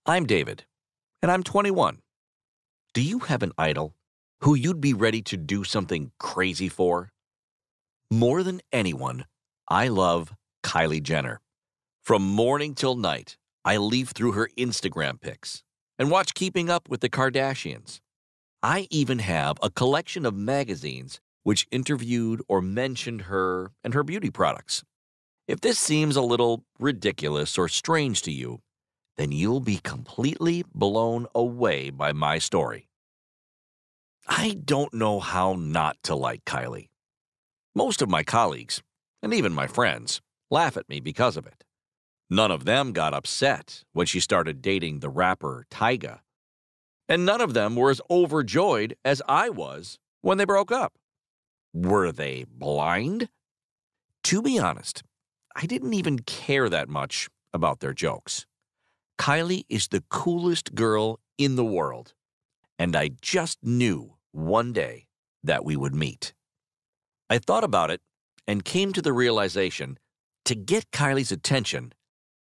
I'm David, and I'm 21. Do you have an idol who you'd be ready to do something crazy for? More than anyone, I love Kylie Jenner. From morning till night, I leaf through her Instagram pics and watch Keeping Up with the Kardashians. I even have a collection of magazines which interviewed or mentioned her and her beauty products. If this seems a little ridiculous or strange to you, then you'll be completely blown away by my story. I don't know how not to like Kylie. Most of my colleagues, and even my friends, laugh at me because of it. None of them got upset when she started dating the rapper Tyga. And none of them were as overjoyed as I was when they broke up. Were they blind? To be honest, I didn't even care that much about their jokes. Kylie is the coolest girl in the world, and I just knew one day that we would meet. I thought about it and came to the realization to get Kylie's attention,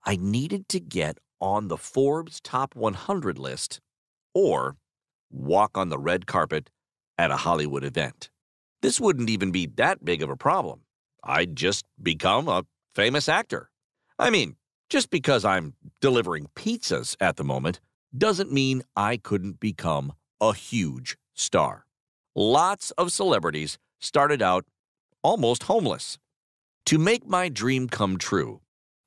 I needed to get on the Forbes Top 100 list or walk on the red carpet at a Hollywood event. This wouldn't even be that big of a problem. I'd just become a famous actor. I mean, just because I'm delivering pizzas at the moment doesn't mean I couldn't become a huge star. Lots of celebrities started out almost homeless. To make my dream come true,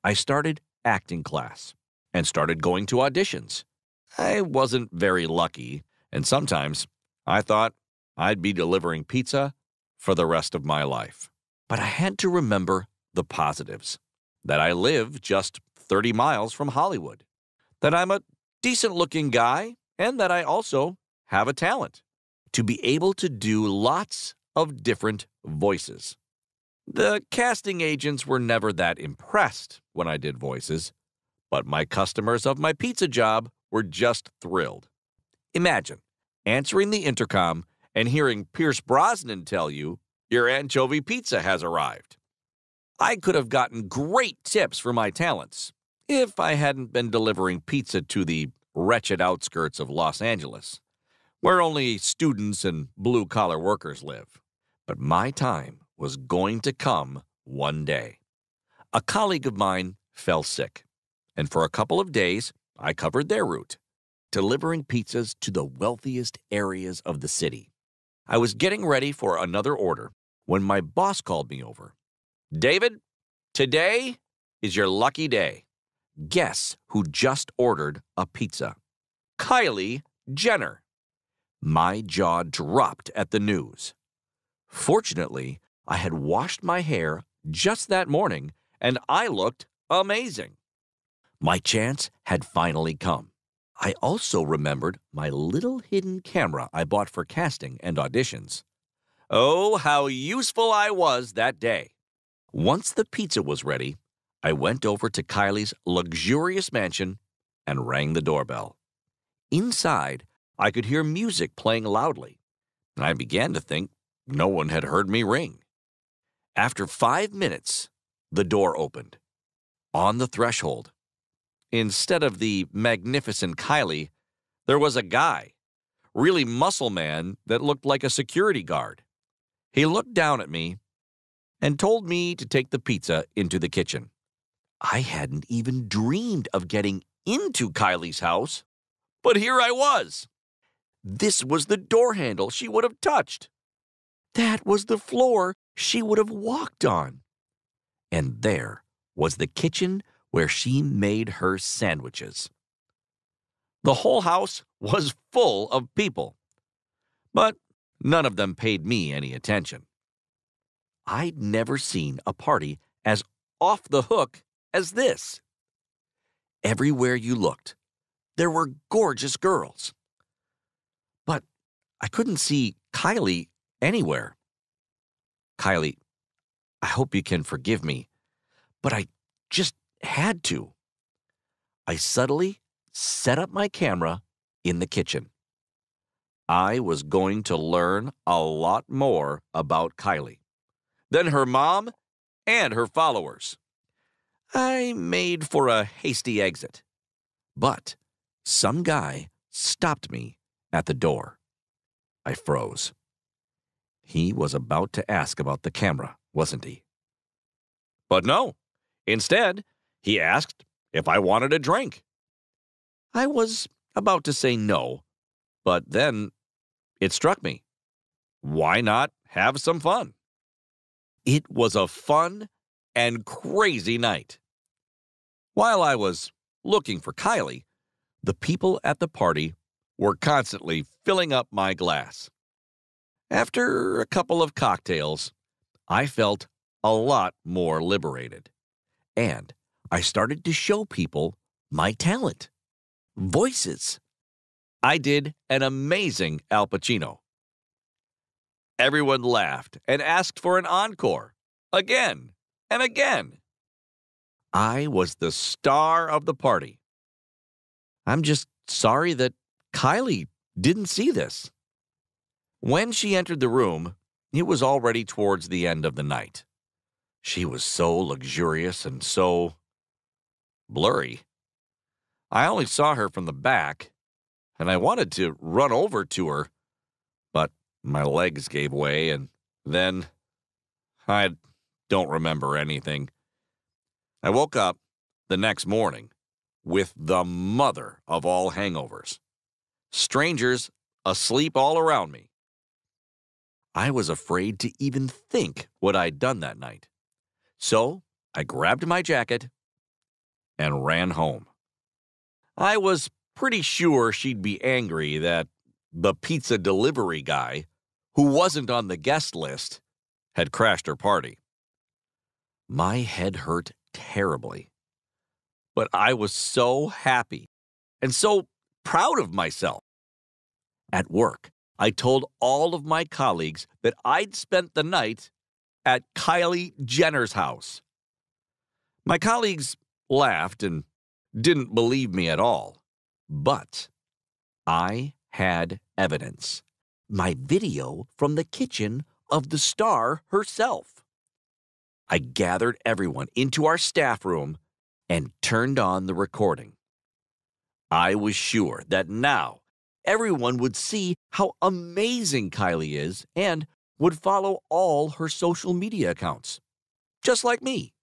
I started acting class and started going to auditions. I wasn't very lucky, and sometimes I thought I'd be delivering pizza for the rest of my life. But I had to remember the positives, that I live just 30 miles from Hollywood, that I'm a decent-looking guy, and that I also have a talent to be able to do lots of different voices. The casting agents were never that impressed when I did voices, but my customers of my pizza job were just thrilled. Imagine answering the intercom and hearing Pierce Brosnan tell you your anchovy pizza has arrived. I could have gotten great tips for my talents if I hadn't been delivering pizza to the wretched outskirts of Los Angeles, where only students and blue-collar workers live. But my time was going to come one day. A colleague of mine fell sick, and for a couple of days, I covered their route, delivering pizzas to the wealthiest areas of the city. I was getting ready for another order when my boss called me over. David, today is your lucky day. Guess who just ordered a pizza? Kylie Jenner. My jaw dropped at the news. Fortunately, I had washed my hair just that morning, and I looked amazing. My chance had finally come. I also remembered my little hidden camera I bought for casting and auditions. Oh, how useful I was that day. Once the pizza was ready, I went over to Kylie's luxurious mansion and rang the doorbell. Inside, I could hear music playing loudly, and I began to think no one had heard me ring. After 5 minutes, the door opened. On the threshold, instead of the magnificent Kylie, there was a guy, really muscle man that looked like a security guard. He looked down at me and told me to take the pizza into the kitchen. I hadn't even dreamed of getting into Kylie's house, but here I was. This was the door handle she would have touched. That was the floor she would have walked on. And there was the kitchen where she made her sandwiches. The whole house was full of people, but none of them paid me any attention. I'd never seen a party as off the hook as this. Everywhere you looked, there were gorgeous girls. But I couldn't see Kylie anywhere. Kylie, I hope you can forgive me, but I just had to. I subtly set up my camera in the kitchen. I was going to learn a lot more about Kylie than her mom and her followers. I made for a hasty exit, but some guy stopped me at the door. I froze. He was about to ask about the camera, wasn't he? But no. Instead, he asked if I wanted a drink. I was about to say no, but then it struck me. Why not have some fun? It was a fun and crazy night. While I was looking for Kylie, the people at the party were constantly filling up my glass. After a couple of cocktails, I felt a lot more liberated. And I started to show people my talent. Voices. I did an amazing Al Pacino. Everyone laughed and asked for an encore, again and again. I was the star of the party. I'm just sorry that Kylie didn't see this. When she entered the room, it was already towards the end of the night. She was so luxurious and so blurry. I only saw her from the back, and I wanted to run over to her, but my legs gave way, and then I don't remember anything. I woke up the next morning with the mother of all hangovers. Strangers asleep all around me. I was afraid to even think what I'd done that night. So I grabbed my jacket and ran home. I was pretty sure she'd be angry that the pizza delivery guy, who wasn't on the guest list, had crashed her party. My head hurt terribly, but I was so happy and so proud of myself. At work, I told all of my colleagues that I'd spent the night at Kylie Jenner's house. My colleagues laughed and didn't believe me at all, but I had evidence. My video from the kitchen of the star herself. I gathered everyone into our staff room and turned on the recording. I was sure that now everyone would see how amazing Kylie is and would follow all her social media accounts, just like me.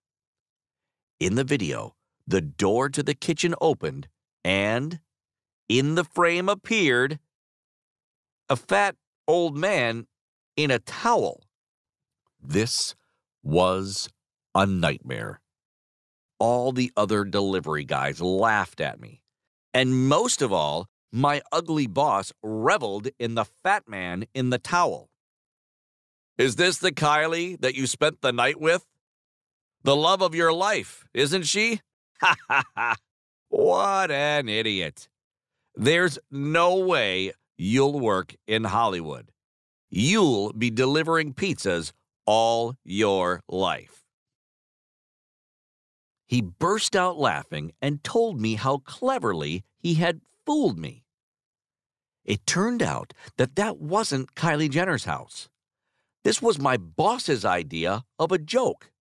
In the video, the door to the kitchen opened, and in the frame appeared a fat old man in a towel. This was a nightmare. All the other delivery guys laughed at me, and most of all, my ugly boss reveled in the fat man in the towel. Is this the Kylie that you spent the night with? The love of your life, isn't she? Ha ha ha! What an idiot. There's no way you'll work in Hollywood. You'll be delivering pizzas all your life. He burst out laughing and told me how cleverly he had fooled me. It turned out that that wasn't Kylie Jenner's house. This was my boss's idea of a joke.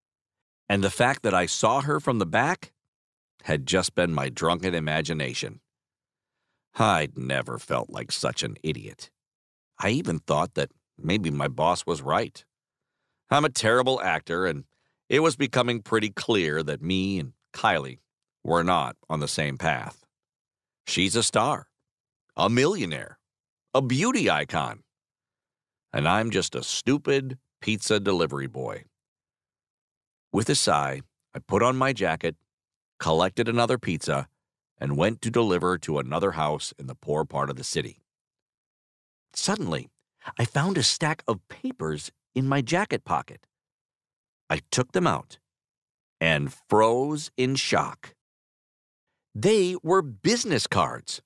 And the fact that I saw her from the back had just been my drunken imagination. I'd never felt like such an idiot. I even thought that maybe my boss was right. I'm a terrible actor, and it was becoming pretty clear that me and Kylie were not on the same path. She's a star, a millionaire, a beauty icon, and I'm just a stupid pizza delivery boy. With a sigh, I put on my jacket, collected another pizza, and went to deliver to another house in the poor part of the city. Suddenly, I found a stack of papers in my jacket pocket. I took them out and froze in shock. They were business cards.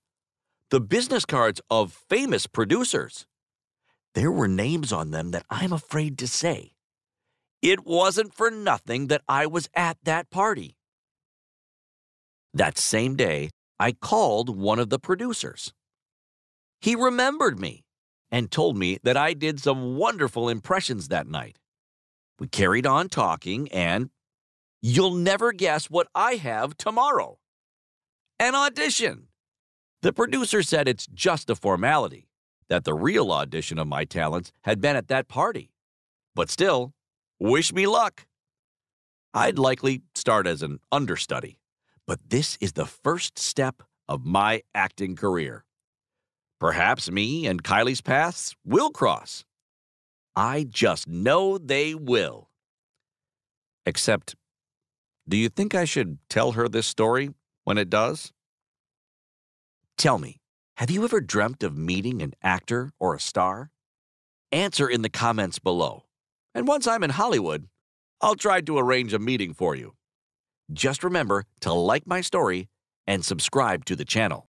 The business cards of famous producers. There were names on them that I'm afraid to say. It wasn't for nothing that I was at that party. That same day, I called one of the producers. He remembered me and told me that I did some wonderful impressions that night. We carried on talking, and you'll never guess what I have tomorrow. An audition. The producer said it's just a formality, that the real audition of my talents had been at that party. But still, wish me luck. I'd likely start as an understudy, but this is the first step of my acting career. Perhaps me and Kylie's paths will cross. I just know they will. Except, do you think I should tell her this story when it does? Tell me, have you ever dreamt of meeting an actor or a star? Answer in the comments below. And once I'm in Hollywood, I'll try to arrange a meeting for you. Just remember to like my story and subscribe to the channel.